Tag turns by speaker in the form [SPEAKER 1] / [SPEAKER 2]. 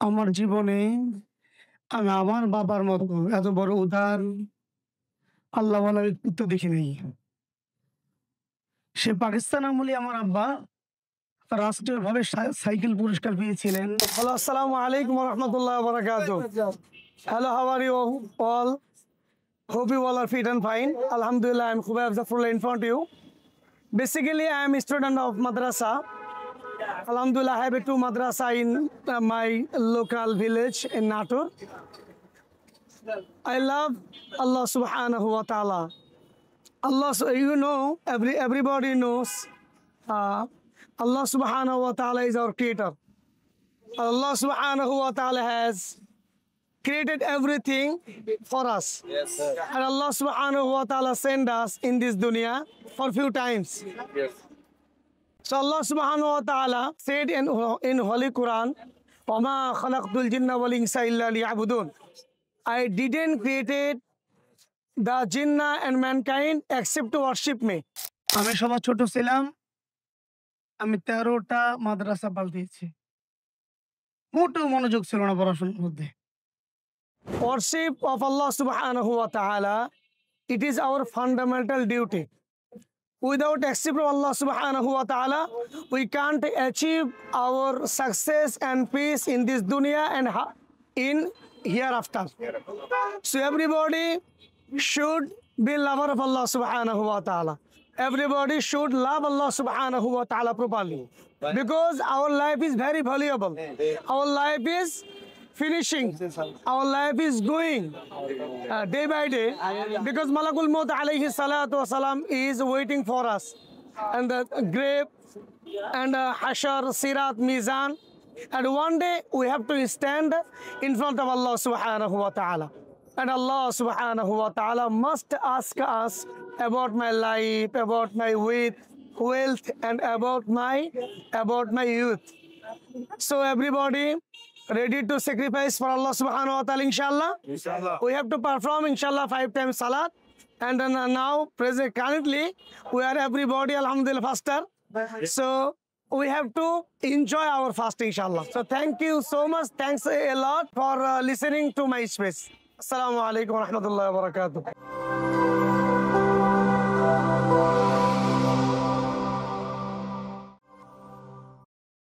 [SPEAKER 1] আমার জীবনে আমি আমার বাবার মতো এত বড় উদার আল্লাহওয়ালা ব্যক্তিত্ব দেখি নাই। সে পাকিস্তান আমলে আমার আব্বা রাষ্ট্রীয়ভাবে সাইকেল পুরস্কার পেয়েছিলেন। হ্যালো, আসসালামু আলাইকুম ওয়া রাহমাতুল্লাহি ওয়া বারাকাতুহু। Hello, how are you all? Hope you all are fit and fine. Alhamdulillah, I'm Khubayb Zafrullah in front of you. Basically, I am a student of madrasa. Alhamdulillah, I have a two madrasa in my local village in Natur. I love Allah subhanahu wa ta'ala. Allah, you know, everybody knows Allah subhanahu wa ta'ala is our creator. Allah subhanahu wa ta'ala has created everything for us.
[SPEAKER 2] Yes, sir.
[SPEAKER 1] And Allah subhanahu wa ta'ala sent us in this dunya for few times.
[SPEAKER 2] Yes.
[SPEAKER 1] So Allah subhanahu wa ta'ala said in Holy Quran, وَمَا خَلَقْتُ الْجِنَّ وَالْإِنسَ إِلَّا لِيَعْبُدُونَ. I didn't create the jinnah and mankind except to worship me. আমি সবার ছোট ছিলাম। আমি 13টা মাদ্রাসা পাল্টিয়েছি। মোটেও মনোযোগ ছিল না পড়াশোনার মধ্যে। Worship of Allah subhanahu wa ta'ala, it is our fundamental duty. Without accept of Allah subhanahu wa ta'ala, we can't achieve our success and peace in this dunya and in hereafter. So everybody should be lover of Allah subhanahu wa ta'ala. Everybody should love Allah subhanahu wa ta'ala properly. Because our life is very valuable. Our life is finishing. Our life is going day by day. Because Malakul Maut alayhi salatu wasalam is waiting for us. And the grave and Hashar, Sirat, Mizan. And one day we have to stand in front of Allah subhanahu wa ta'ala. And Allah subhanahu wa ta'ala must ask us about my life, about my wealth, and about my youth. So everybody ready to sacrifice for Allah subhanahu wa ta'ala, inshallah?
[SPEAKER 2] Inshallah.
[SPEAKER 1] We have to perform, inshallah, 5 times salat. And then now, currently, we are everybody, alhamdulillah, faster. So we have to enjoy our fast, inshallah. So thank you so much. Thanks a lot for listening to my space. Assalamu alaikum wa rahmatullahi wa barakatuh.